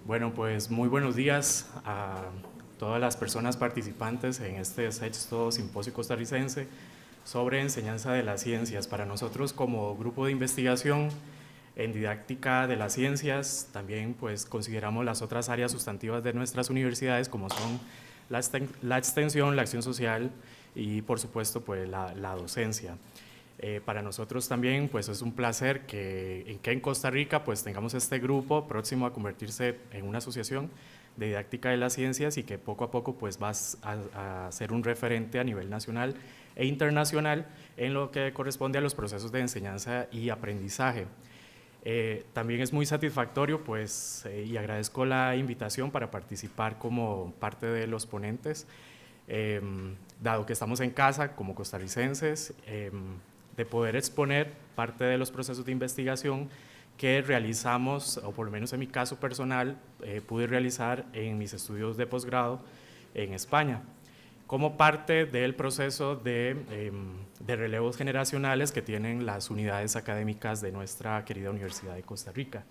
Bueno, pues muy buenos días a todas las personas participantes en este sexto simposio costarricense sobre enseñanza de las ciencias. Para nosotros como grupo de investigación en didáctica de las ciencias, también pues consideramos las otras áreas sustantivas de nuestras universidades como son la extensión, la acción social y por supuesto pues la docencia. Para nosotros también pues es un placer que en Costa Rica pues tengamos este grupo próximo a convertirse en una asociación de didáctica de las ciencias y que poco a poco pues va a ser un referente a nivel nacional e internacional en lo que corresponde a los procesos de enseñanza y aprendizaje. También es muy satisfactorio pues y agradezco la invitación para participar como parte de los ponentes, dado que estamos en casa como costarricenses, de poder exponer parte de los procesos de investigación que realizamos, o por lo menos en mi caso personal, pude realizar en mis estudios de posgrado en España, como parte del proceso de relevos generacionales que tienen las unidades académicas de nuestra querida Universidad de Costa Rica.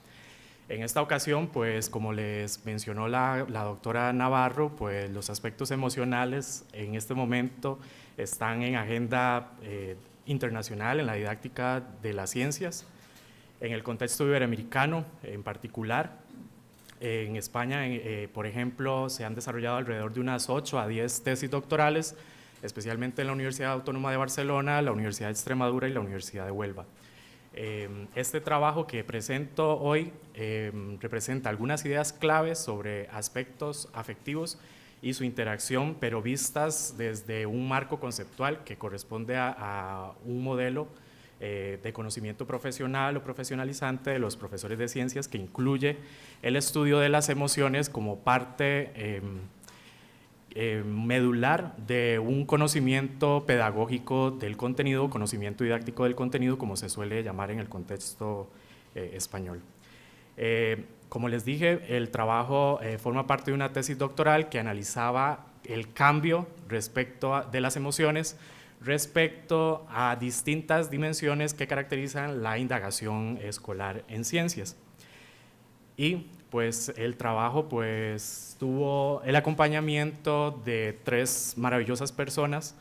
En esta ocasión, pues como les mencionó la doctora Navarro, pues los aspectos emocionales en este momento están en agenda internacional en la didáctica de las ciencias, en el contexto iberoamericano en particular. En España, por ejemplo, se han desarrollado alrededor de unas 8 a 10 tesis doctorales, especialmente en la Universidad Autónoma de Barcelona, la Universidad de Extremadura y la Universidad de Huelva. Este trabajo que presento hoy representa algunas ideas claves sobre aspectos afectivos y su interacción, pero vistas desde un marco conceptual que corresponde a un modelo de conocimiento profesional o profesionalizante de los profesores de ciencias que incluye el estudio de las emociones como parte medular de un conocimiento pedagógico del contenido, conocimiento didáctico del contenido, como se suele llamar en el contexto español. Como les dije, el trabajo forma parte de una tesis doctoral que analizaba el cambio de las emociones respecto a distintas dimensiones que caracterizan la indagación escolar en ciencias. Y pues el trabajo pues tuvo el acompañamiento de 3 maravillosas personas,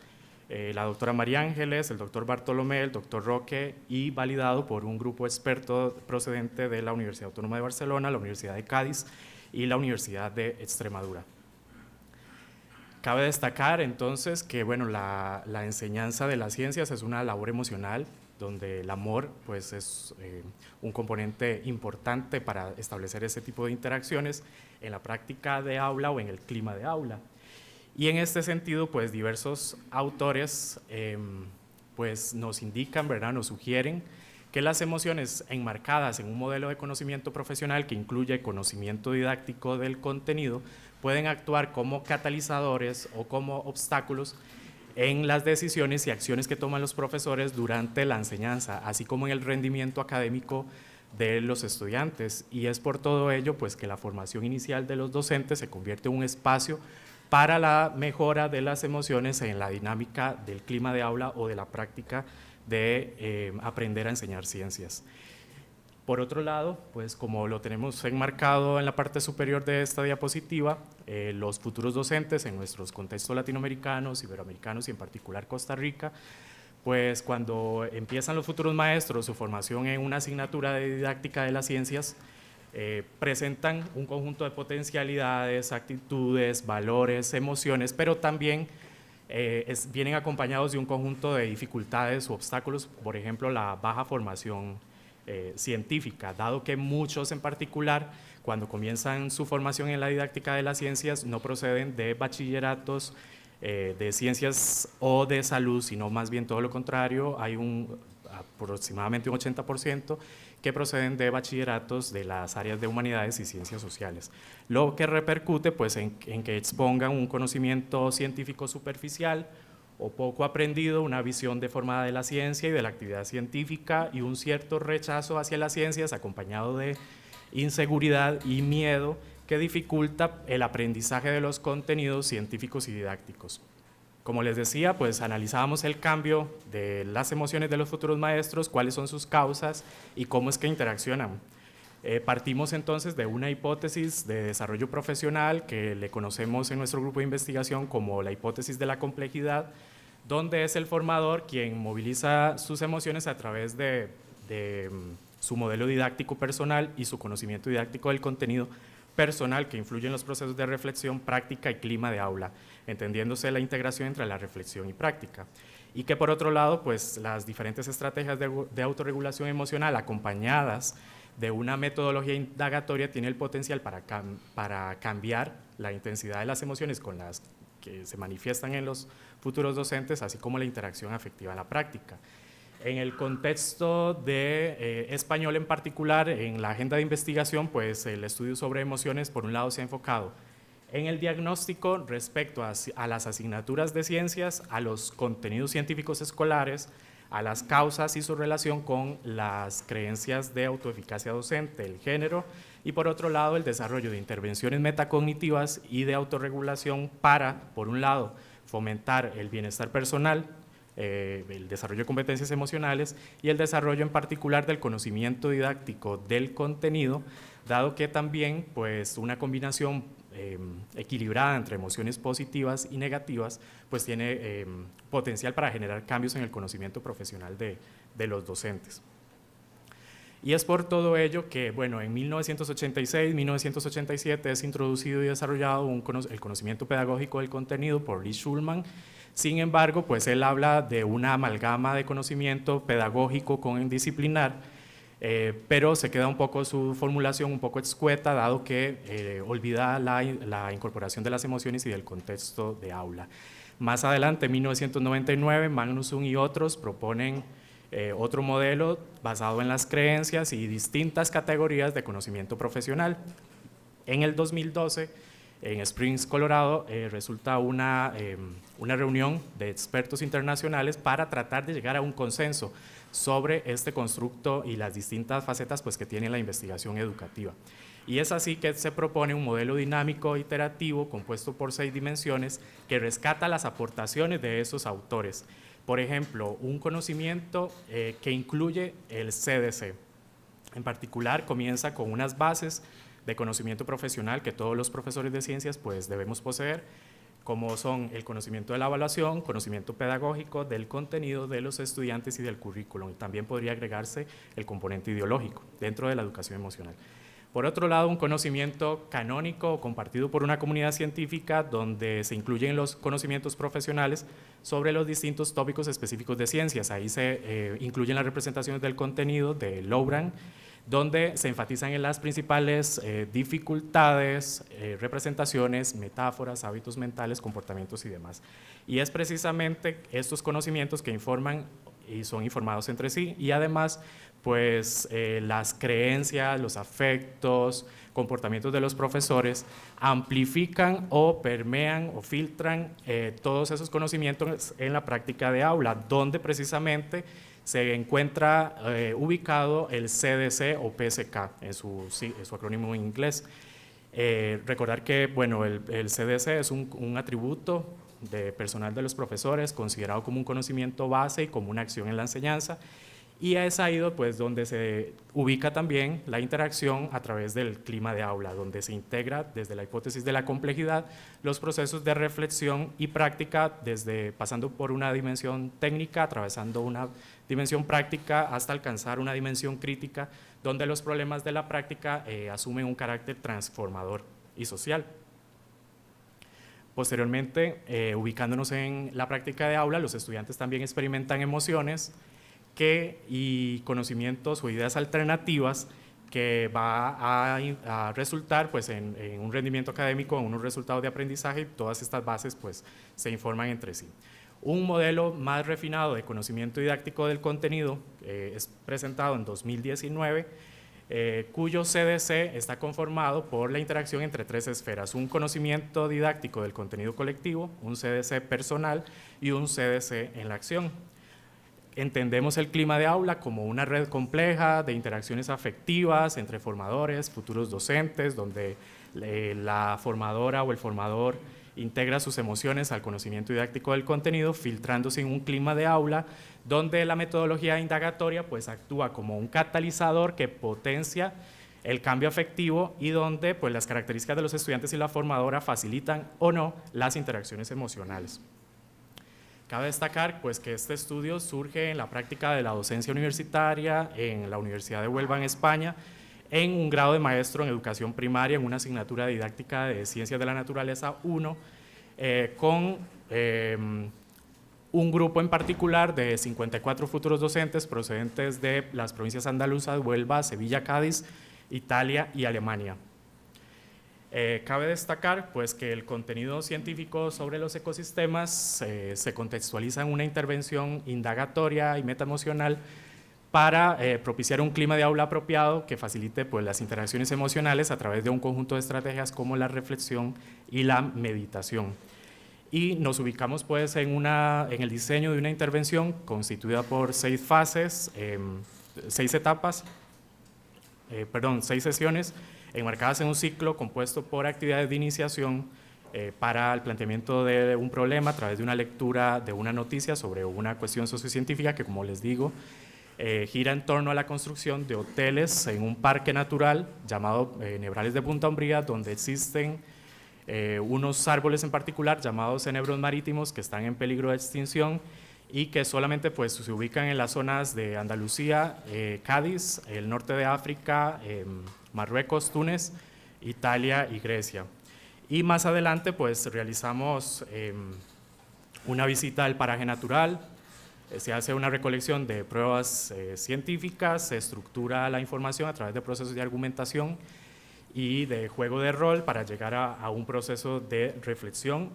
la doctora María Ángeles, el doctor Bartolomé, el doctor Roque, y validado por un grupo experto procedente de la Universidad Autónoma de Barcelona, la Universidad de Cádiz y la Universidad de Extremadura. Cabe destacar entonces que bueno, la enseñanza de las ciencias es una labor emocional donde el amor pues, es un componente importante para establecer ese tipo de interacciones en la práctica de aula o en el clima de aula. Y en este sentido, pues diversos autores pues, nos indican, ¿verdad? Nos sugieren que las emociones enmarcadas en un modelo de conocimiento profesional que incluye conocimiento didáctico del contenido pueden actuar como catalizadores o como obstáculos en las decisiones y acciones que toman los profesores durante la enseñanza, así como en el rendimiento académico de los estudiantes. Y es por todo ello pues, que la formación inicial de los docentes se convierte en un espacio para la mejora de las emociones en la dinámica del clima de aula o de la práctica de aprender a enseñar ciencias. Por otro lado, pues como lo tenemos enmarcado en la parte superior de esta diapositiva, los futuros docentes en nuestros contextos latinoamericanos, iberoamericanos y en particular Costa Rica, pues cuando empiezan los futuros maestros su formación en una asignatura de didáctica de las ciencias, presentan un conjunto de potencialidades, actitudes, valores, emociones, pero también vienen acompañados de un conjunto de dificultades u obstáculos, por ejemplo, la baja formación científica, dado que muchos en particular, cuando comienzan su formación en la didáctica de las ciencias, no proceden de bachilleratos de ciencias o de salud, sino más bien todo lo contrario, hay aproximadamente un 80% que proceden de bachilleratos de las áreas de humanidades y ciencias sociales, lo que repercute pues, en que expongan un conocimiento científico superficial o poco aprendido, una visión deformada de la ciencia y de la actividad científica y un cierto rechazo hacia las ciencias acompañado de inseguridad y miedo que dificulta el aprendizaje de los contenidos científicos y didácticos. Como les decía, pues analizábamos el cambio de las emociones de los futuros maestros, cuáles son sus causas y cómo es que interaccionan. Partimos entonces de una hipótesis de desarrollo profesional que le conocemos en nuestro grupo de investigación como la hipótesis de la complejidad, donde es el formador quien moviliza sus emociones a través de su modelo didáctico personal y su conocimiento didáctico del contenido personal que influye en los procesos de reflexión, práctica y clima de aula, entendiéndose la integración entre la reflexión y práctica. Y que por otro lado, pues las diferentes estrategias de autorregulación emocional acompañadas de una metodología indagatoria tiene el potencial para cambiar la intensidad de las emociones con las que se manifiestan en los futuros docentes, así como la interacción afectiva en la práctica. En el contexto de español en particular, en la agenda de investigación, pues el estudio sobre emociones, por un lado, se ha enfocado en el diagnóstico respecto a las asignaturas de ciencias, a los contenidos científicos escolares, a las causas y su relación con las creencias de autoeficacia docente, el género, y por otro lado el desarrollo de intervenciones metacognitivas y de autorregulación para, por un lado, fomentar el bienestar personal, el desarrollo de competencias emocionales y el desarrollo en particular del conocimiento didáctico del contenido, dado que también pues, una combinación equilibrada entre emociones positivas y negativas, pues tiene potencial para generar cambios en el conocimiento profesional de los docentes. Y es por todo ello que, bueno, en 1986, 1987 es introducido y desarrollado el conocimiento pedagógico del contenido por Lee Schulman. Sin embargo, pues él habla de una amalgama de conocimiento pedagógico con disciplinar, pero se queda un poco su formulación un poco escueta, dado que olvida la incorporación de las emociones y del contexto de aula. Más adelante, en 1999, Magnuson y otros proponen otro modelo basado en las creencias y distintas categorías de conocimiento profesional. En el 2012, en Springs, Colorado, resulta una reunión de expertos internacionales para tratar de llegar a un consenso sobre este constructo y las distintas facetas pues, que tiene la investigación educativa. Y es así que se propone un modelo dinámico iterativo compuesto por 6 dimensiones que rescata las aportaciones de esos autores. Por ejemplo, un conocimiento que incluye el CDC. En particular, comienza con unas bases de conocimiento profesional que todos los profesores de ciencias pues, debemos poseer, como son el conocimiento de la evaluación, conocimiento pedagógico, del contenido de los estudiantes y del currículum. Y también podría agregarse el componente ideológico dentro de la educación emocional. Por otro lado, un conocimiento canónico compartido por una comunidad científica donde se incluyen los conocimientos profesionales sobre los distintos tópicos específicos de ciencias. Ahí se incluyen las representaciones del contenido de Loughran, donde se enfatizan en las principales dificultades, representaciones, metáforas, hábitos mentales, comportamientos y demás. Y es precisamente estos conocimientos que informan y son informados entre sí, y además pues las creencias, los afectos, comportamientos de los profesores amplifican o permean o filtran todos esos conocimientos en la práctica de aula, donde precisamente se encuentra ubicado el CDC o PSK en su acrónimo en inglés. Recordar que bueno, el CDC es un atributo de personal de los profesores considerado como un conocimiento base y como una acción en la enseñanza, y es ahí pues, donde se ubica también la interacción a través del clima de aula, donde se integra desde la hipótesis de la complejidad los procesos de reflexión y práctica, pasando por una dimensión técnica, atravesando una dimensión práctica hasta alcanzar una dimensión crítica, donde los problemas de la práctica asumen un carácter transformador y social. Posteriormente, ubicándonos en la práctica de aula, los estudiantes también experimentan emociones y conocimientos o ideas alternativas que va a resultar pues, en un rendimiento académico, en unos resultados de aprendizaje, y todas estas bases pues, se informan entre sí. Un modelo más refinado de conocimiento didáctico del contenido es presentado en 2019, cuyo CDC está conformado por la interacción entre 3 esferas: un conocimiento didáctico del contenido colectivo, un CDC personal y un CDC en la acción. Entendemos el clima de aula como una red compleja de interacciones afectivas entre formadores, futuros docentes, donde la formadora o el formador integra sus emociones al conocimiento didáctico del contenido, filtrándose en un clima de aula donde la metodología indagatoria pues, actúa como un catalizador que potencia el cambio afectivo y donde pues, las características de los estudiantes y la formadora facilitan o no las interacciones emocionales. Cabe destacar pues, que este estudio surge en la práctica de la docencia universitaria en la Universidad de Huelva en España, en un grado de maestro en educación primaria, en una asignatura didáctica de Ciencias de la Naturaleza 1, con un grupo en particular de 54 futuros docentes procedentes de las provincias andaluzas, Huelva, Sevilla, Cádiz, Italia y Alemania. Cabe destacar pues, que el contenido científico sobre los ecosistemas se contextualiza en una intervención indagatoria y metaemocional para propiciar un clima de aula apropiado que facilite pues, las interacciones emocionales a través de un conjunto de estrategias como la reflexión y la meditación. Y nos ubicamos pues, en el diseño de una intervención constituida por 6 fases, 6 etapas, 6 sesiones, enmarcadas en un ciclo compuesto por actividades de iniciación para el planteamiento de un problema a través de una lectura de una noticia sobre una cuestión sociocientífica que, como les digo, gira en torno a la construcción de hoteles en un parque natural llamado Nebrales de Punta Umbría, donde existen unos árboles en particular llamados enebros marítimos que están en peligro de extinción y que solamente pues, se ubican en las zonas de Andalucía, Cádiz, el norte de África, Marruecos, Túnez, Italia y Grecia. Y más adelante pues, realizamos una visita al paraje natural, se hace una recolección de pruebas científicas, se estructura la información a través de procesos de argumentación y de juego de rol para llegar a un proceso de reflexión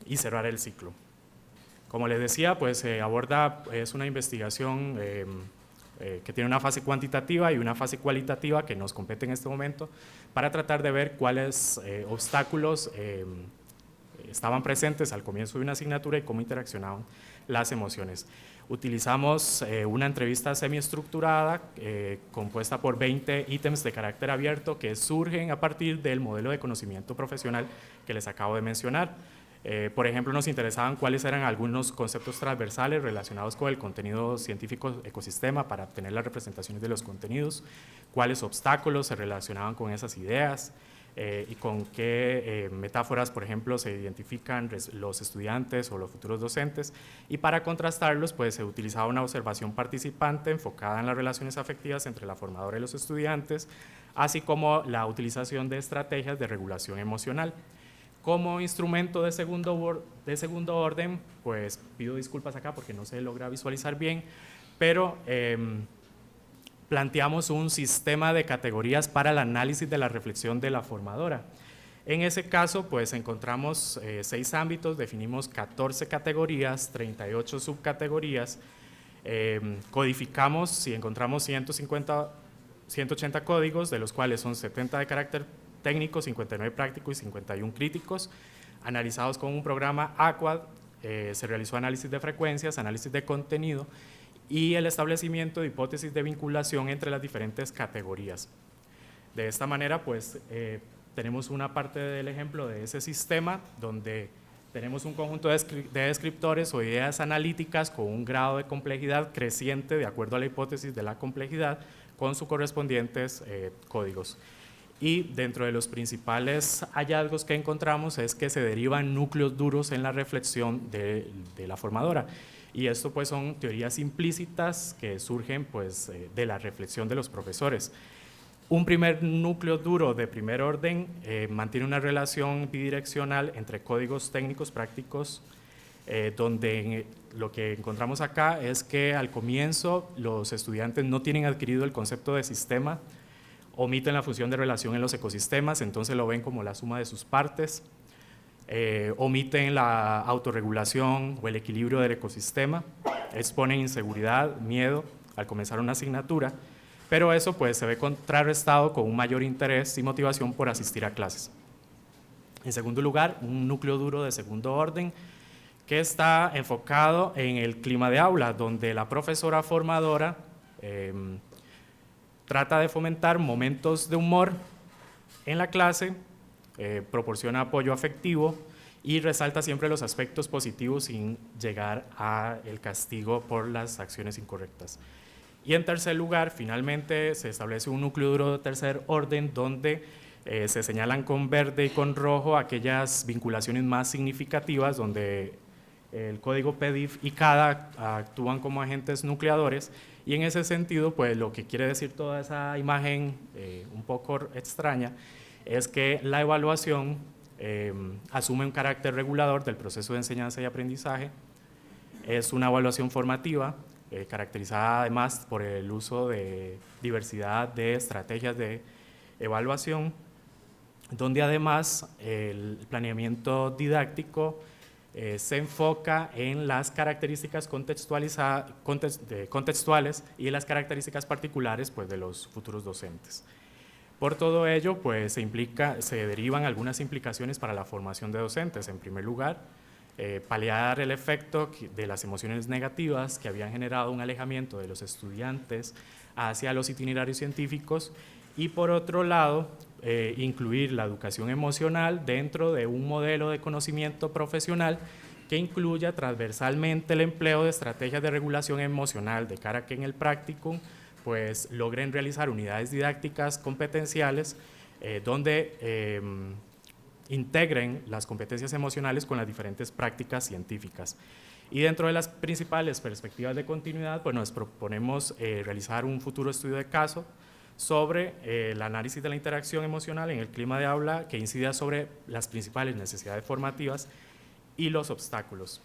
y cerrar el ciclo. Como les decía, pues es una investigación que tiene una fase cuantitativa y una fase cualitativa que nos compete en este momento para tratar de ver cuáles obstáculos estaban presentes al comienzo de una asignatura y cómo interaccionaban las emociones. Utilizamos una entrevista semiestructurada compuesta por 20 ítems de carácter abierto que surgen a partir del modelo de conocimiento profesional que les acabo de mencionar. Por ejemplo, nos interesaban cuáles eran algunos conceptos transversales relacionados con el contenido científico ecosistema para obtener las representaciones de los contenidos, cuáles obstáculos se relacionaban con esas ideas, y con qué metáforas, por ejemplo, se identifican los estudiantes o los futuros docentes, y para contrastarlos pues se utilizaba una observación participante enfocada en las relaciones afectivas entre la formadora y los estudiantes, así como la utilización de estrategias de regulación emocional. Como instrumento de segundo orden, pues pido disculpas acá porque no se logra visualizar bien, pero planteamos un sistema de categorías para el análisis de la reflexión de la formadora. En ese caso, pues encontramos 6 ámbitos, definimos 14 categorías, 38 subcategorías, codificamos y encontramos 180 códigos, de los cuales son 70 de carácter técnico, 59 prácticos y 51 críticos, analizados con un programa AQUAD. Se realizó análisis de frecuencias, análisis de contenido y el establecimiento de hipótesis de vinculación entre las diferentes categorías. De esta manera, pues, tenemos una parte del ejemplo de ese sistema donde tenemos un conjunto de descriptores o ideas analíticas con un grado de complejidad creciente de acuerdo a la hipótesis de la complejidad con sus correspondientes códigos. Y dentro de los principales hallazgos que encontramos es que se derivan núcleos duros en la reflexión de la formadora. Y esto pues son teorías implícitas que surgen pues de la reflexión de los profesores. Un primer núcleo duro de primer orden mantiene una relación bidireccional entre códigos técnicos prácticos, donde lo que encontramos acá es que al comienzo los estudiantes no tienen adquirido el concepto de sistema, omiten la función de relación en los ecosistemas, entonces lo ven como la suma de sus partes, omiten la autorregulación o el equilibrio del ecosistema, exponen inseguridad, miedo al comenzar una asignatura, pero eso pues se ve contrarrestado con un mayor interés y motivación por asistir a clases. En segundo lugar, un núcleo duro de segundo orden que está enfocado en el clima de aula, donde la profesora formadora trata de fomentar momentos de humor en la clase, proporciona apoyo afectivo y resalta siempre los aspectos positivos sin llegar al castigo por las acciones incorrectas. Y en tercer lugar, finalmente, se establece un núcleo duro de tercer orden donde se señalan con verde y con rojo aquellas vinculaciones más significativas donde el código PEDIF y CADA actúan como agentes nucleadores, y en ese sentido, pues lo que quiere decir toda esa imagen un poco extraña es que la evaluación asume un carácter regulador del proceso de enseñanza y aprendizaje. Es una evaluación formativa, caracterizada además por el uso de diversidad de estrategias de evaluación, donde además el planeamiento didáctico se enfoca en las características contextuales y las características particulares, pues, de los futuros docentes. Por todo ello, pues, se derivan algunas implicaciones para la formación de docentes. En primer lugar, paliar el efecto de las emociones negativas que habían generado un alejamiento de los estudiantes hacia los itinerarios científicos, y por otro lado, incluir la educación emocional dentro de un modelo de conocimiento profesional que incluya transversalmente el empleo de estrategias de regulación emocional de cara a que en el practicum pues logren realizar unidades didácticas competenciales donde integren las competencias emocionales con las diferentes prácticas científicas. Y dentro de las principales perspectivas de continuidad, pues nos proponemos realizar un futuro estudio de caso sobre el análisis de la interacción emocional en el clima de aula que incida sobre las principales necesidades formativas y los obstáculos.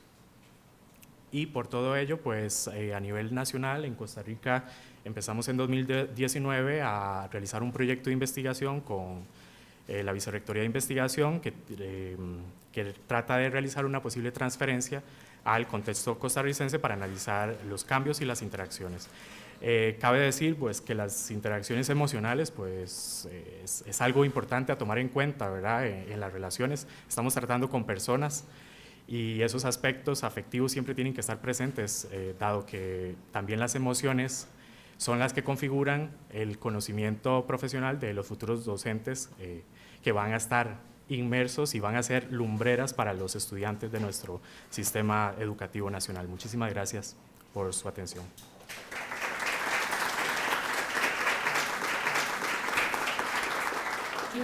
Y por todo ello, pues a nivel nacional, en Costa Rica, empezamos en 2019 a realizar un proyecto de investigación con la Vicerrectoría de Investigación que trata de realizar una posible transferencia al contexto costarricense para analizar los cambios y las interacciones. Cabe decir, pues, que las interacciones emocionales, pues, es algo importante a tomar en cuenta, ¿verdad? En las relaciones estamos tratando con personas y esos aspectos afectivos siempre tienen que estar presentes, dado que también las emociones son las que configuran el conocimiento profesional de los futuros docentes que van a estar inmersos y van a ser lumbreras para los estudiantes de nuestro sistema educativo nacional. Muchísimas gracias por su atención.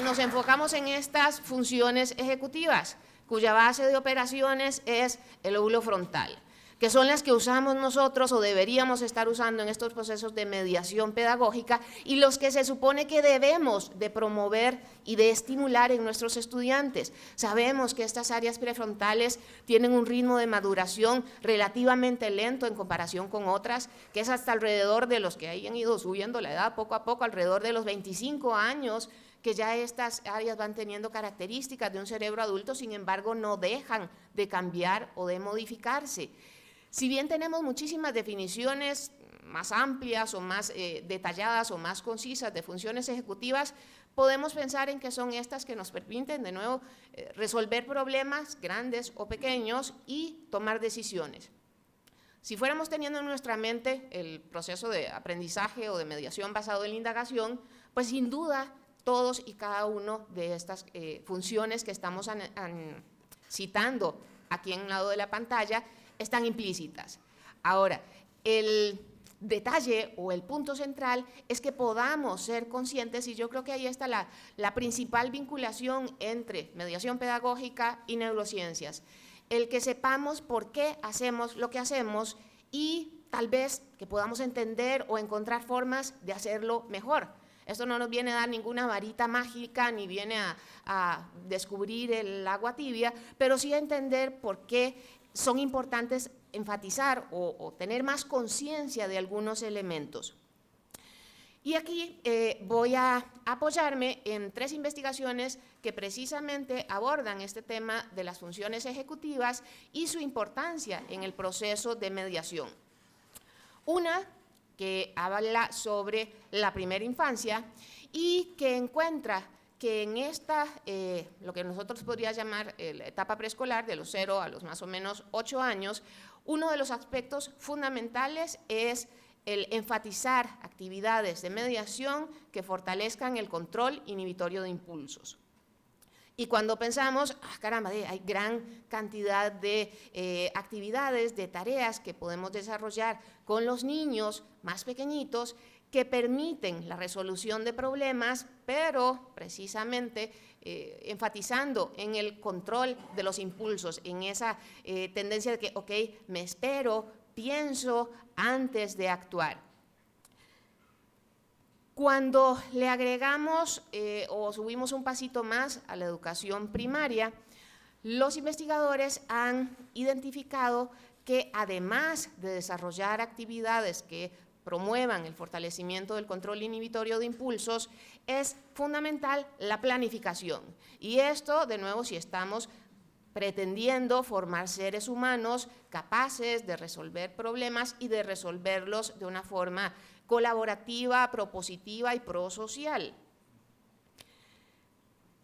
Nos enfocamos en estas funciones ejecutivas, cuya base de operaciones es el lóbulo frontal, que son las que usamos nosotros o deberíamos estar usando en estos procesos de mediación pedagógica y los que se supone que debemos de promover y de estimular en nuestros estudiantes. Sabemos que estas áreas prefrontales tienen un ritmo de maduración relativamente lento en comparación con otras, que es hasta alrededor de los que hayan ido subiendo la edad poco a poco, alrededor de los 25 años, que ya estas áreas van teniendo características de un cerebro adulto, sin embargo no dejan de cambiar o de modificarse. Si bien tenemos muchísimas definiciones más amplias o más detalladas o más concisas de funciones ejecutivas, podemos pensar en que son estas que nos permiten de nuevo resolver problemas grandes o pequeños y tomar decisiones. Si fuéramos teniendo en nuestra mente el proceso de aprendizaje o de mediación basado en la indagación, pues sin duda todos y cada uno de estas funciones que estamos citando aquí en un lado de la pantalla están implícitas. Ahora, el detalle o el punto central es que podamos ser conscientes, y yo creo que ahí está la principal vinculación entre mediación pedagógica y neurociencias, el que sepamos por qué hacemos lo que hacemos y tal vez que podamos entender o encontrar formas de hacerlo mejor. Esto no nos viene a dar ninguna varita mágica ni viene a descubrir el agua tibia, pero sí a entender por qué son importantes enfatizar o tener más conciencia de algunos elementos. Y aquí voy a apoyarme en 3 investigaciones que precisamente abordan este tema de las funciones ejecutivas y su importancia en el proceso de mediación. Una que habla sobre la primera infancia y que encuentra que en esta, lo que nosotros podríamos llamar la etapa preescolar, de los 0 a los más o menos 8 años, uno de los aspectos fundamentales es el enfatizar actividades de mediación que fortalezcan el control inhibitorio de impulsos. Y cuando pensamos, caramba, hay gran cantidad de actividades, de tareas que podemos desarrollar con los niños más pequeñitos que permiten la resolución de problemas, pero precisamente enfatizando en el control de los impulsos, en esa tendencia de que, ok, me espero, pienso antes de actuar. Cuando le agregamos o subimos un pasito más a la educación primaria, los investigadores han identificado que además de desarrollar actividades que promuevan el fortalecimiento del control inhibitorio de impulsos, es fundamental la planificación. Y esto, de nuevo, si estamos pretendiendo formar seres humanos capaces de resolver problemas y de resolverlos de una forma colaborativa, propositiva y prosocial.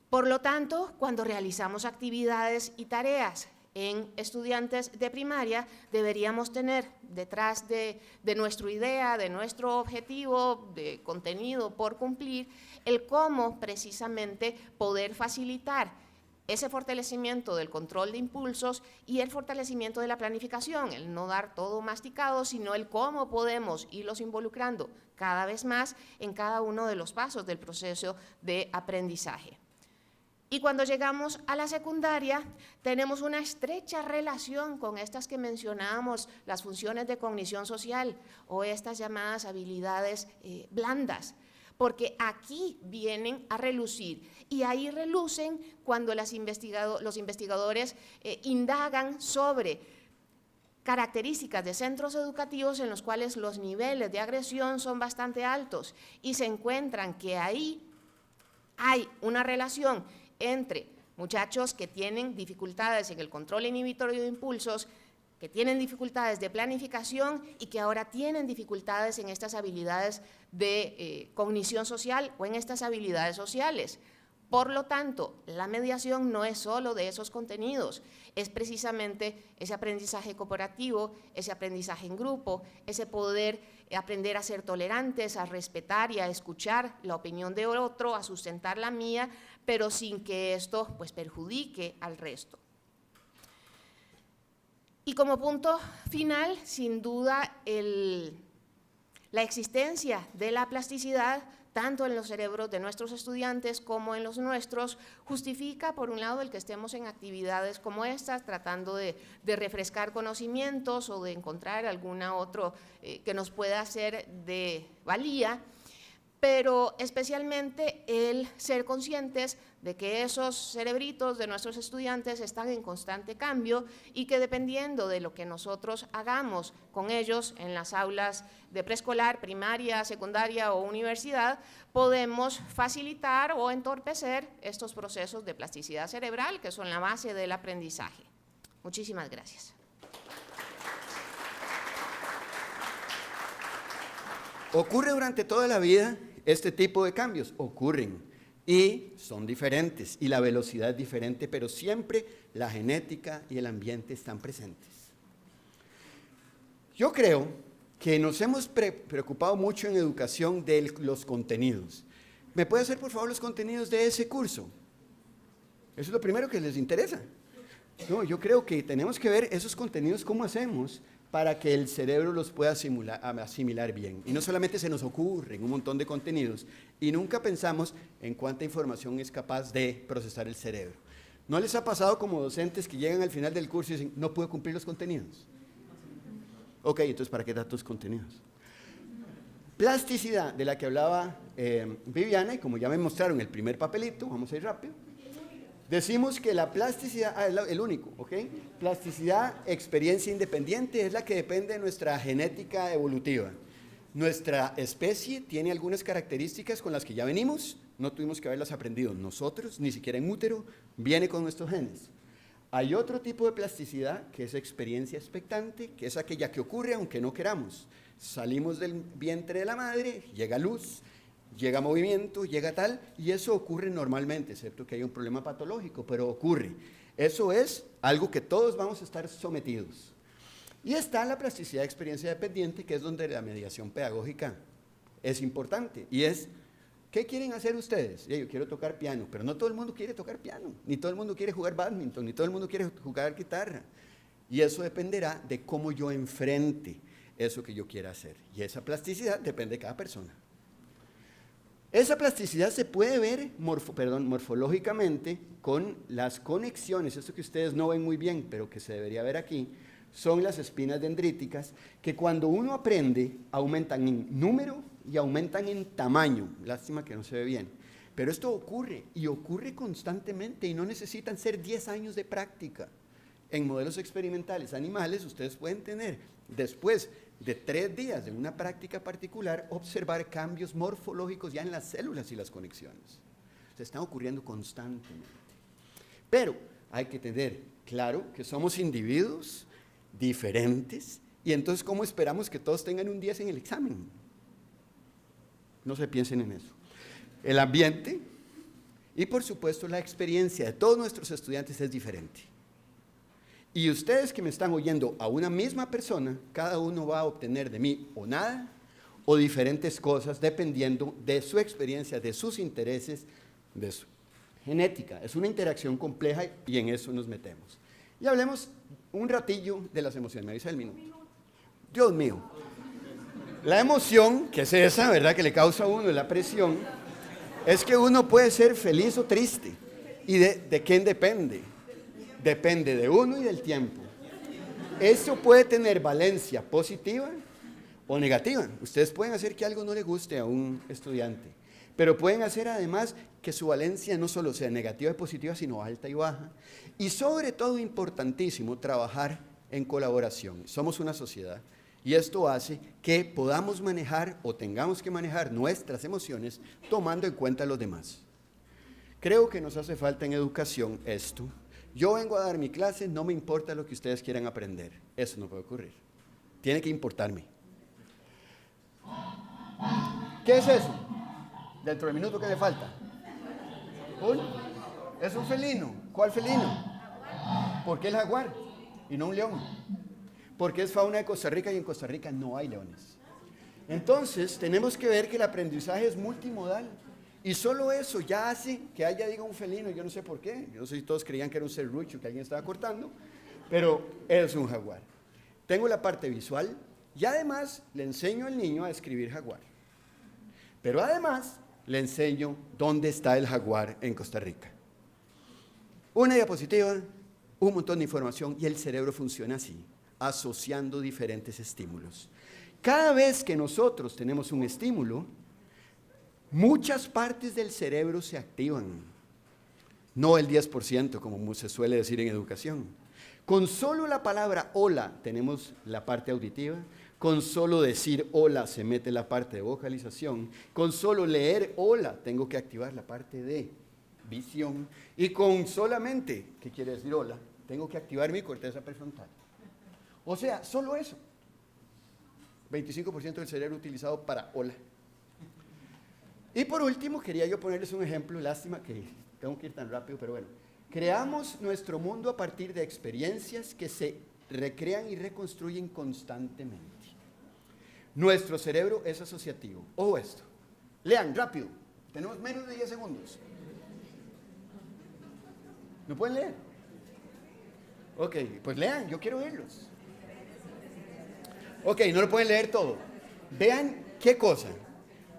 Por lo tanto, cuando realizamos actividades y tareas en estudiantes de primaria, deberíamos tener detrás de nuestra idea, de nuestro objetivo, de contenido por cumplir, el cómo precisamente poder facilitar ese fortalecimiento del control de impulsos y el fortalecimiento de la planificación, el no dar todo masticado, sino el cómo podemos irlos involucrando cada vez más en cada uno de los pasos del proceso de aprendizaje. Y cuando llegamos a la secundaria, tenemos una estrecha relación con estas que mencionábamos, las funciones de cognición social o estas llamadas habilidades blandas, porque aquí vienen a relucir y ahí relucen cuando los investigadores indagan sobre características de centros educativos en los cuales los niveles de agresión son bastante altos y se encuentran que ahí hay una relación entre muchachos que tienen dificultades en el control inhibitorio de impulsos, que tienen dificultades de planificación y que ahora tienen dificultades en estas habilidades de cognición social o en estas habilidades sociales. Por lo tanto, la mediación no es solo de esos contenidos, es precisamente ese aprendizaje cooperativo, ese aprendizaje en grupo, ese poder aprender a ser tolerantes, a respetar y a escuchar la opinión de otro, a sustentar la mía, pero sin que esto pues, perjudique al resto. Y como punto final, sin duda, la existencia de la plasticidad, tanto en los cerebros de nuestros estudiantes como en los nuestros, justifica, por un lado, el que estemos en actividades como estas, tratando de refrescar conocimientos o de encontrar alguna otra que nos pueda ser de valía, pero especialmente el ser conscientes de que esos cerebritos de nuestros estudiantes están en constante cambio y que dependiendo de lo que nosotros hagamos con ellos en las aulas de preescolar, primaria, secundaria o universidad, podemos facilitar o entorpecer estos procesos de plasticidad cerebral que son la base del aprendizaje. Muchísimas gracias. ¿Ocurre durante toda la vida este tipo de cambios? Ocurren y son diferentes y la velocidad es diferente, pero siempre la genética y el ambiente están presentes. Yo creo que nos hemos preocupado mucho en educación de los contenidos. ¿Me puede hacer por favor los contenidos de ese curso? Eso es lo primero que les interesa. No, yo creo que tenemos que ver esos contenidos, cómo hacemos para que el cerebro los pueda asimilar bien. Y no solamente se nos ocurren un montón de contenidos y nunca pensamos en cuánta información es capaz de procesar el cerebro. ¿No les ha pasado como docentes que llegan al final del curso y dicen, no puedo cumplir los contenidos? Ok, entonces ¿para qué datos contenidos? Plasticidad, de la que hablaba Viviana, y como ya me mostraron el primer papelito, vamos a ir rápido. Decimos que la plasticidad, es el único, ¿ok? Plasticidad, experiencia independiente, es la que depende de nuestra genética evolutiva. Nuestra especie tiene algunas características con las que ya venimos, no tuvimos que haberlas aprendido nosotros, ni siquiera en útero, viene con nuestros genes. Hay otro tipo de plasticidad que es experiencia expectante, que es aquella que ocurre aunque no queramos. Salimos del vientre de la madre, llega luz, llega movimiento, llega tal, y eso ocurre normalmente, excepto que hay un problema patológico, pero ocurre. Eso es algo que todos vamos a estar sometidos. Y está la plasticidad de experiencia dependiente, que es donde la mediación pedagógica es importante, y es ¿Qué quieren hacer ustedes? Yo quiero tocar piano, pero no todo el mundo quiere tocar piano, ni todo el mundo quiere jugar bádminton, ni todo el mundo quiere jugar guitarra. Y eso dependerá de cómo yo enfrente eso que yo quiera hacer. Y esa plasticidad depende de cada persona. Esa plasticidad se puede ver morfológicamente con las conexiones, esto que ustedes no ven muy bien, pero que se debería ver aquí, son las espinas dendríticas, que cuando uno aprende, aumentan en número y aumentan en tamaño. Lástima que no se ve bien. Pero esto ocurre, y ocurre constantemente, y no necesitan ser 10 años de práctica. En modelos experimentales animales, ustedes pueden tener, después de 3 días de una práctica particular, observar cambios morfológicos ya en las células y las conexiones. Se están ocurriendo constantemente. Pero hay que tener claro que somos individuos diferentes, y entonces, ¿cómo esperamos que todos tengan un 10 en el examen? No se piensen en eso. El ambiente y, por supuesto, la experiencia de todos nuestros estudiantes es diferente. Y ustedes que me están oyendo a una misma persona, cada uno va a obtener de mí o nada o diferentes cosas dependiendo de su experiencia, de sus intereses, de su genética. Es una interacción compleja y en eso nos metemos. Y hablemos un ratillo de las emociones. Me avisa el minuto. Dios mío. La emoción, que es esa, ¿verdad?, que le causa a uno la presión, es que uno puede ser feliz o triste. ¿Y de quién depende? Depende de uno y del tiempo. Eso puede tener valencia positiva o negativa. Ustedes pueden hacer que algo no le guste a un estudiante, pero pueden hacer además que su valencia no solo sea negativa y positiva, sino alta y baja. Y sobre todo, importantísimo, trabajar en colaboración. Somos una sociedad y esto hace que podamos manejar o tengamos que manejar nuestras emociones tomando en cuenta a los demás. Creo que nos hace falta en educación esto. Yo vengo a dar mi clase, no me importa lo que ustedes quieran aprender. Eso no puede ocurrir. Tiene que importarme. ¿Qué es eso? Dentro del minuto que le falta. Es un felino. ¿Cuál felino? ¿Por qué el jaguar y no un león? Porque es fauna de Costa Rica y en Costa Rica no hay leones. Entonces, tenemos que ver que el aprendizaje es multimodal. Y solo eso ya hace que haya, diga, un felino. Yo no sé por qué. Yo no sé si todos creían que era un serrucho que alguien estaba cortando, pero es un jaguar. Tengo la parte visual y además le enseño al niño a escribir jaguar. Pero además le enseño dónde está el jaguar en Costa Rica. Una diapositiva, un montón de información y el cerebro funciona así, asociando diferentes estímulos. Cada vez que nosotros tenemos un estímulo, muchas partes del cerebro se activan, no el 10%, como se suele decir en educación. Con solo la palabra hola tenemos la parte auditiva, con solo decir hola se mete la parte de vocalización, con solo leer hola tengo que activar la parte de visión, y con solamente, ¿qué quiere decir hola?, tengo que activar mi corteza prefrontal. O sea, solo eso. 25% del cerebro utilizado para hola. Y por último, quería yo ponerles un ejemplo, lástima que tengo que ir tan rápido, pero bueno. Creamos nuestro mundo a partir de experiencias que se recrean y reconstruyen constantemente. Nuestro cerebro es asociativo. Ojo esto. Lean, rápido. Tenemos menos de 10 segundos. ¿No pueden leer? Ok, pues lean, yo quiero oírlos. Ok, no lo pueden leer todo. Vean qué cosa.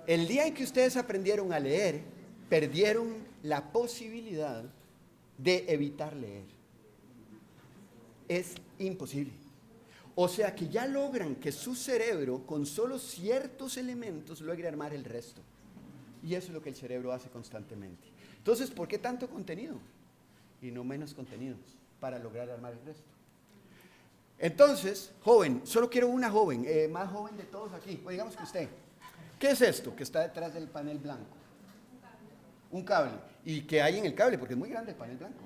El día en que ustedes aprendieron a leer, perdieron la posibilidad de evitar leer. Es imposible. O sea que ya logran que su cerebro, con solo ciertos elementos, logre armar el resto. Y eso es lo que el cerebro hace constantemente. Entonces, ¿por qué tanto contenido? Y no menos contenidos, para lograr armar el resto. Entonces, joven, solo quiero una joven, más joven de todos aquí, pues digamos que usted. ¿Qué es esto que está detrás del panel blanco? Un cable. ¿Y qué hay en el cable? Porque es muy grande el panel blanco.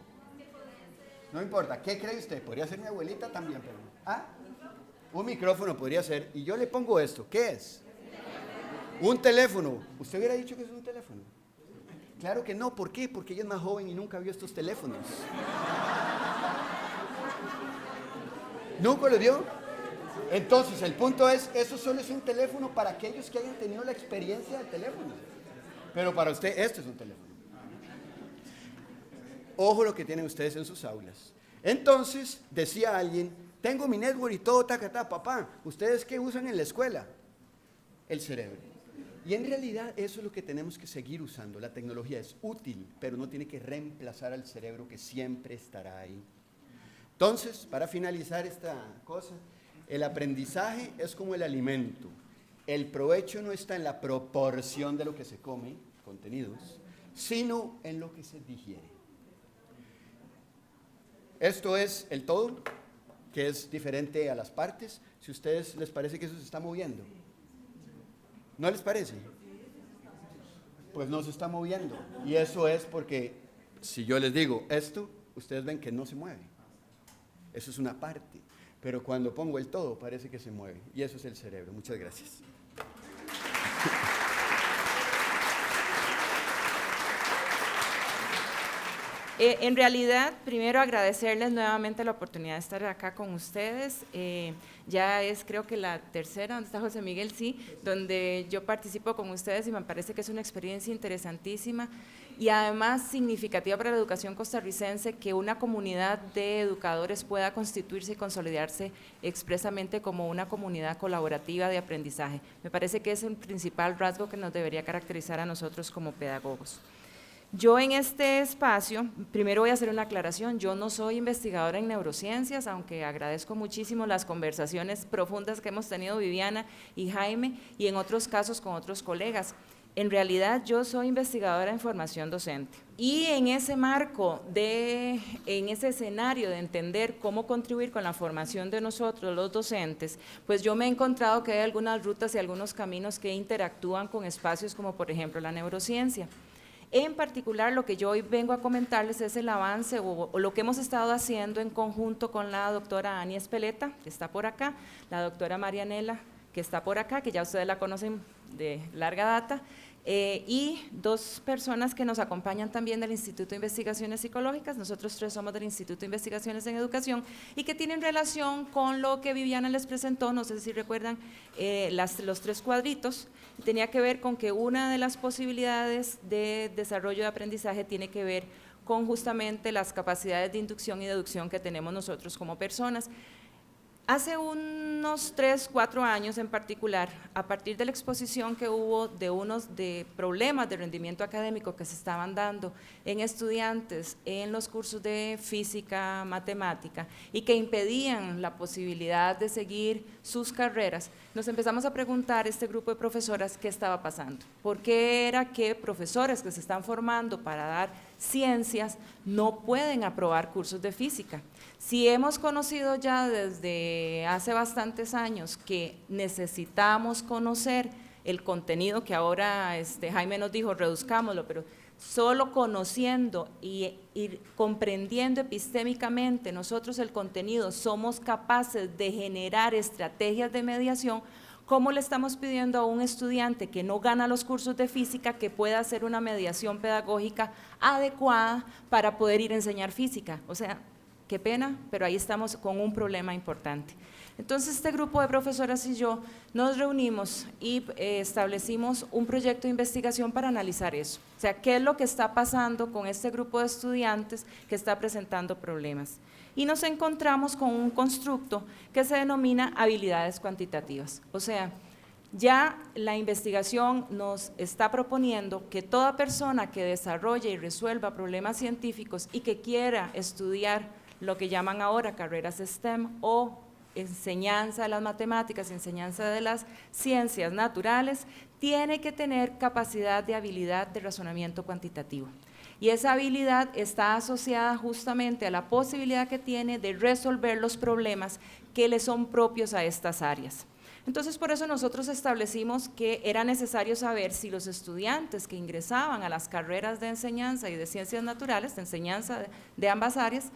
No importa, ¿qué cree usted? Podría ser mi abuelita también, pero... ¿Ah? Un micrófono podría ser. Y yo le pongo esto, ¿qué es? Un teléfono. ¿Usted hubiera dicho que es un teléfono? Claro que no, ¿por qué? Porque ella es más joven y nunca vio estos teléfonos. ¿Nunca lo vio? Entonces, el punto es, eso solo es un teléfono para aquellos que hayan tenido la experiencia del teléfono. Pero para usted esto es un teléfono. Ojo lo que tienen ustedes en sus aulas. Entonces, decía alguien, tengo mi network y todo, tacatá, papá, ¿ustedes qué usan en la escuela? El cerebro. Y en realidad eso es lo que tenemos que seguir usando. La tecnología es útil, pero no tiene que reemplazar al cerebro que siempre estará ahí. Entonces, para finalizar esta cosa, el aprendizaje es como el alimento. El provecho no está en la proporción de lo que se come, contenidos, sino en lo que se digiere. Esto es el todo, que es diferente a las partes. Si a ustedes les parece que eso se está moviendo, ¿no les parece? Pues no se está moviendo. Y eso es porque si yo les digo esto, ustedes ven que no se mueve. Eso es una parte. Pero cuando pongo el todo, parece que se mueve. Y eso es el cerebro. Muchas gracias. En realidad, primero agradecerles nuevamente la oportunidad de estar acá con ustedes. Ya es creo que la tercera, donde está José Miguel, sí, donde yo participo con ustedes y me parece que es una experiencia interesantísima y además significativa para la educación costarricense que una comunidad de educadores pueda constituirse y consolidarse expresamente como una comunidad colaborativa de aprendizaje. Me parece que es el principal rasgo que nos debería caracterizar a nosotros como pedagogos. Yo en este espacio, primero voy a hacer una aclaración, yo no soy investigadora en neurociencias, aunque agradezco muchísimo las conversaciones profundas que hemos tenido Viviana y Jaime, y en otros casos con otros colegas. En realidad yo soy investigadora en formación docente. Y en ese marco, en ese escenario de entender cómo contribuir con la formación de nosotros, los docentes, pues yo me he encontrado que hay algunas rutas y algunos caminos que interactúan con espacios como por ejemplo la neurociencia. En particular, lo que yo hoy vengo a comentarles es el avance o lo que hemos estado haciendo en conjunto con la doctora Ani Espeleta, que está por acá, la doctora Marianela, que está por acá, que ya ustedes la conocen de larga data, y dos personas que nos acompañan también del Instituto de Investigaciones Psicológicas, nosotros tres somos del Instituto de Investigaciones en Educación, y que tienen relación con lo que Viviana les presentó, no sé si recuerdan los tres cuadritos, tenía que ver con que una de las posibilidades de desarrollo de aprendizaje tiene que ver con justamente las capacidades de inducción y deducción que tenemos nosotros como personas. Hace unos 3, 4 años en particular, a partir de la exposición que hubo de problemas de rendimiento académico que se estaban dando en estudiantes en los cursos de física, matemática y que impedían la posibilidad de seguir sus carreras, nos empezamos a preguntar este grupo de profesoras qué estaba pasando. ¿Por qué era que profesores que se están formando para dar ciencias no pueden aprobar cursos de física? Si hemos conocido ya desde hace bastantes años que necesitamos conocer el contenido, que ahora Jaime nos dijo, reduzcámoslo, pero solo conociendo y comprendiendo epistémicamente nosotros el contenido somos capaces de generar estrategias de mediación. ¿Cómo le estamos pidiendo a un estudiante que no gana los cursos de física que pueda hacer una mediación pedagógica adecuada para poder ir a enseñar física? O sea, qué pena, pero ahí estamos con un problema importante. Entonces, este grupo de profesoras y yo nos reunimos y establecimos un proyecto de investigación para analizar eso. O sea, ¿qué es lo que está pasando con este grupo de estudiantes que está presentando problemas? Y nos encontramos con un constructo que se denomina habilidades cuantitativas. O sea, ya la investigación nos está proponiendo que toda persona que desarrolle y resuelva problemas científicos y que quiera estudiar lo que llaman ahora carreras STEM o enseñanza de las matemáticas, enseñanza de las ciencias naturales, tiene que tener capacidad de habilidad de razonamiento cuantitativo. Y esa habilidad está asociada justamente a la posibilidad que tiene de resolver los problemas que le son propios a estas áreas. Entonces, por eso nosotros establecimos que era necesario saber si los estudiantes que ingresaban a las carreras de enseñanza y de ciencias naturales, de enseñanza de ambas áreas,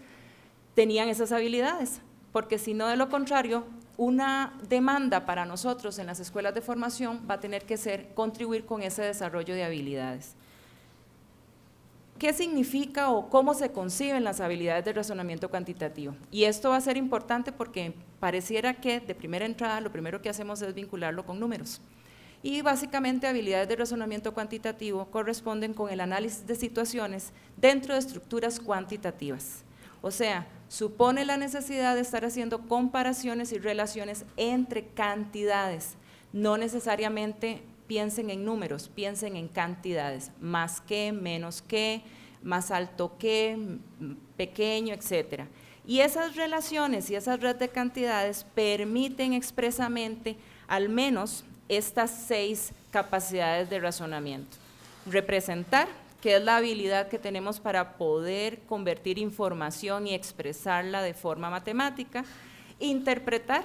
tenían esas habilidades, porque si no, de lo contrario, una demanda para nosotros en las escuelas de formación va a tener que ser contribuir con ese desarrollo de habilidades. ¿Qué significa o cómo se conciben las habilidades de razonamiento cuantitativo? Y esto va a ser importante porque pareciera que de primera entrada lo primero que hacemos es vincularlo con números. Y básicamente habilidades de razonamiento cuantitativo corresponden con el análisis de situaciones dentro de estructuras cuantitativas. O sea, supone la necesidad de estar haciendo comparaciones y relaciones entre cantidades. No necesariamente piensen en números, piensen en cantidades, más que, menos que, más alto que, pequeño, etcétera. Y esas relaciones y esas redes de cantidades permiten expresamente al menos estas 6 capacidades de razonamiento. Representar, que es la habilidad que tenemos para poder convertir información y expresarla de forma matemática. Interpretar,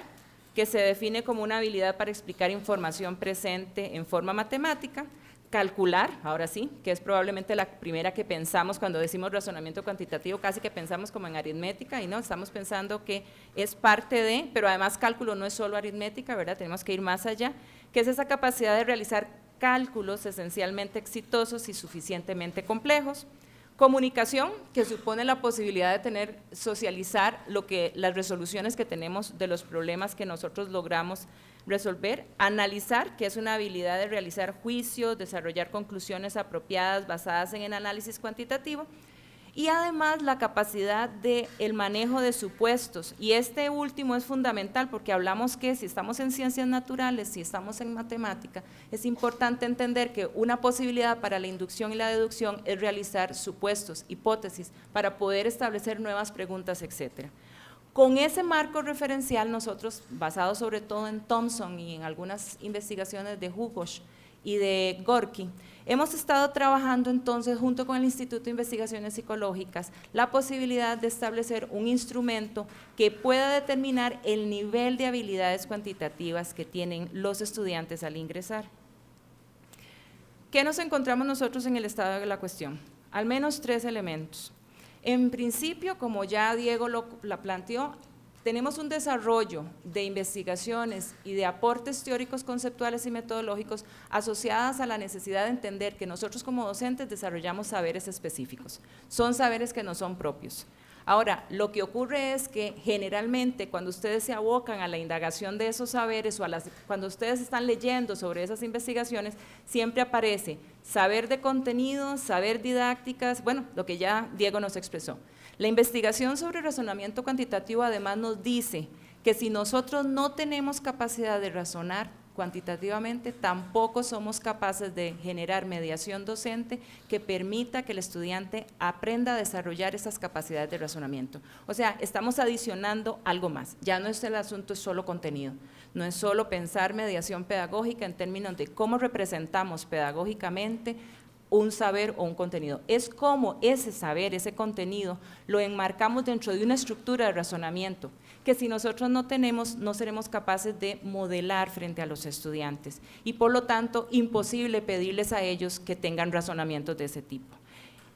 que se define como una habilidad para explicar información presente en forma matemática. Calcular, ahora sí, que es probablemente la primera que pensamos cuando decimos razonamiento cuantitativo, casi que pensamos como en aritmética, y no, estamos pensando que es parte de, pero además cálculo no es solo aritmética, ¿verdad? Tenemos que ir más allá, que es esa capacidad de realizar cálculos esencialmente exitosos y suficientemente complejos. Comunicación, que supone la posibilidad de socializar las resoluciones que tenemos de los problemas que nosotros logramos resolver. Analizar, que es una habilidad de realizar juicios, desarrollar conclusiones apropiadas basadas en el análisis cuantitativo. Y además la capacidad del manejo de supuestos, y este último es fundamental porque hablamos que si estamos en ciencias naturales, si estamos en matemática, es importante entender que una posibilidad para la inducción y la deducción es realizar supuestos, hipótesis, para poder establecer nuevas preguntas, etcétera. Con ese marco referencial nosotros, basados sobre todo en Thompson y en algunas investigaciones de Hugosh y de Gorky, hemos estado trabajando entonces junto con el Instituto de Investigaciones Psicológicas la posibilidad de establecer un instrumento que pueda determinar el nivel de habilidades cuantitativas que tienen los estudiantes al ingresar. ¿Qué nos encontramos nosotros en el estado de la cuestión? Al menos 3 elementos. En principio, como ya Diego la planteó, tenemos un desarrollo de investigaciones y de aportes teóricos, conceptuales y metodológicos asociadas a la necesidad de entender que nosotros como docentes desarrollamos saberes específicos, son saberes que no son propios. Ahora, lo que ocurre es que generalmente cuando ustedes se abocan a la indagación de esos saberes o cuando ustedes están leyendo sobre esas investigaciones, siempre aparece saber de contenido, saber didácticas, bueno, lo que ya Diego nos expresó. La investigación sobre razonamiento cuantitativo además nos dice que si nosotros no tenemos capacidad de razonar cuantitativamente, tampoco somos capaces de generar mediación docente que permita que el estudiante aprenda a desarrollar esas capacidades de razonamiento. O sea, estamos adicionando algo más, ya no es el asunto es solo contenido, no es solo pensar mediación pedagógica en términos de cómo representamos pedagógicamente un saber o un contenido, es cómo ese saber, ese contenido, lo enmarcamos dentro de una estructura de razonamiento, que si nosotros no tenemos, no seremos capaces de modelar frente a los estudiantes, y por lo tanto, imposible pedirles a ellos que tengan razonamientos de ese tipo.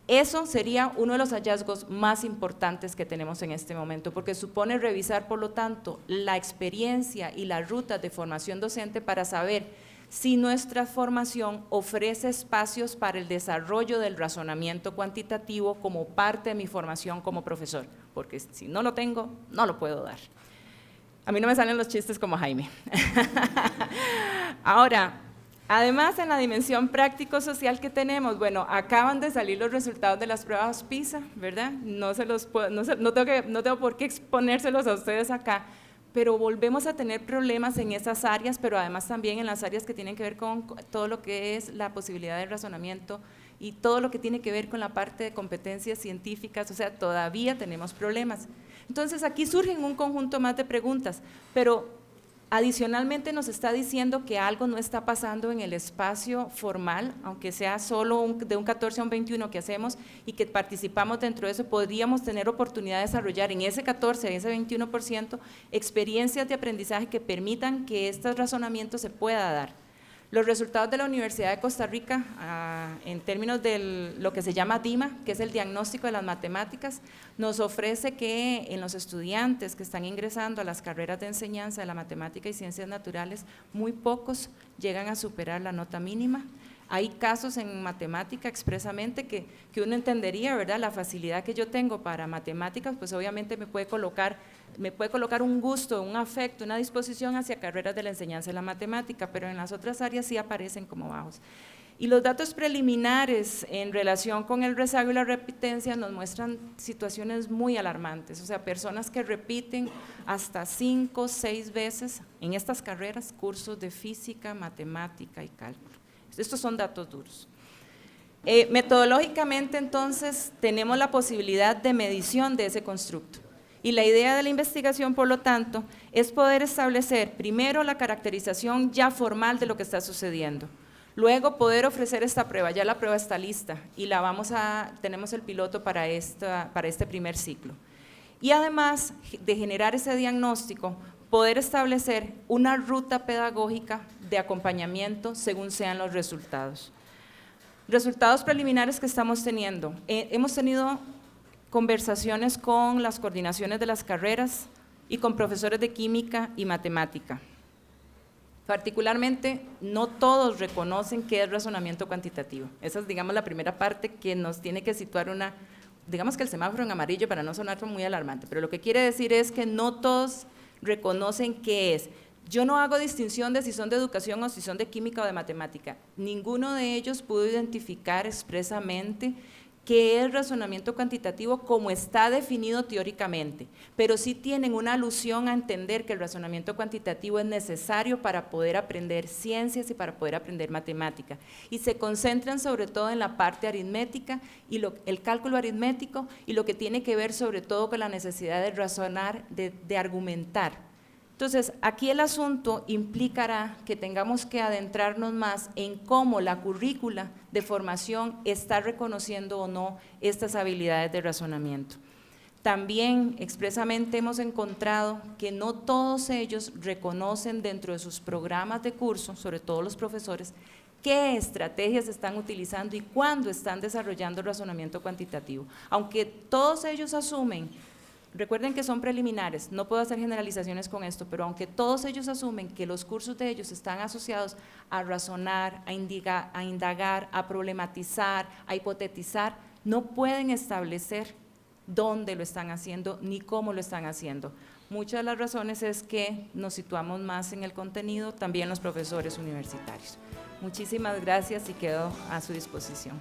Eso sería uno de los hallazgos más importantes que tenemos en este momento, porque supone revisar, por lo tanto, la experiencia y las rutas de formación docente para saber si nuestra formación ofrece espacios para el desarrollo del razonamiento cuantitativo como parte de mi formación como profesor, porque si no lo tengo, no lo puedo dar. A mí no me salen los chistes como Jaime. Ahora, además en la dimensión práctico-social que tenemos, bueno, acaban de salir los resultados de las pruebas PISA, ¿verdad? No tengo por qué exponérselos a ustedes acá, pero volvemos a tener problemas en esas áreas, pero además también en las áreas que tienen que ver con todo lo que es la posibilidad de razonamiento y todo lo que tiene que ver con la parte de competencias científicas, o sea, todavía tenemos problemas. Entonces aquí surgen un conjunto más de preguntas, pero adicionalmente nos está diciendo que algo no está pasando en el espacio formal, aunque sea solo de un 14 a un 21 que hacemos y que participamos dentro de eso, podríamos tener oportunidad de desarrollar en ese 14, en ese 21%, experiencias de aprendizaje que permitan que este razonamiento se pueda dar. Los resultados de la Universidad de Costa Rica, en términos de lo que se llama DIMA, que es el diagnóstico de las matemáticas, nos ofrece que en los estudiantes que están ingresando a las carreras de enseñanza de la matemática y ciencias naturales, muy pocos llegan a superar la nota mínima. Hay casos en matemática expresamente que uno entendería, ¿verdad? La facilidad que yo tengo para matemáticas, pues obviamente me puede colocar me puede colocar un gusto, un afecto, una disposición hacia carreras de la enseñanza de la matemática, pero en las otras áreas sí aparecen como bajos. Y los datos preliminares en relación con el rezago y la repitencia nos muestran situaciones muy alarmantes, o sea, personas que repiten hasta 5 o 6 veces en estas carreras cursos de física, matemática y cálculo. Estos son datos duros. Metodológicamente, entonces, tenemos la posibilidad de medición de ese constructo. Y la idea de la investigación, por lo tanto, es poder establecer primero la caracterización ya formal de lo que está sucediendo. Luego poder ofrecer esta prueba, ya la prueba está lista y tenemos el piloto para este primer ciclo. Y además de generar ese diagnóstico, poder establecer una ruta pedagógica de acompañamiento según sean los resultados. Resultados preliminares que estamos teniendo. Hemos tenido conversaciones con las coordinaciones de las carreras y con profesores de química y matemática. Particularmente, no todos reconocen qué es razonamiento cuantitativo. Esa es, digamos, la primera parte que nos tiene que situar digamos que el semáforo en amarillo para no sonar muy alarmante, pero lo que quiere decir es que no todos reconocen qué es. Yo no hago distinción de si son de educación o si son de química o de matemática. Ninguno de ellos pudo identificar expresamente qué es razonamiento cuantitativo como está definido teóricamente, pero sí tienen una alusión a entender que el razonamiento cuantitativo es necesario para poder aprender ciencias y para poder aprender matemática, y se concentran sobre todo en la parte aritmética y el cálculo aritmético y lo que tiene que ver sobre todo con la necesidad de razonar, de argumentar. Entonces, aquí el asunto implicará que tengamos que adentrarnos más en cómo la currícula de formación está reconociendo o no estas habilidades de razonamiento. También expresamente hemos encontrado que no todos ellos reconocen dentro de sus programas de curso, sobre todo los profesores, qué estrategias están utilizando y cuándo están desarrollando razonamiento cuantitativo. Aunque todos ellos asumen, recuerden que son preliminares, no puedo hacer generalizaciones con esto, pero aunque todos ellos asumen que los cursos de ellos están asociados a razonar, a indagar, a problematizar, a hipotetizar, no pueden establecer dónde lo están haciendo ni cómo lo están haciendo. Muchas de las razones es que nos situamos más en el contenido, también los profesores universitarios. Muchísimas gracias y quedo a su disposición.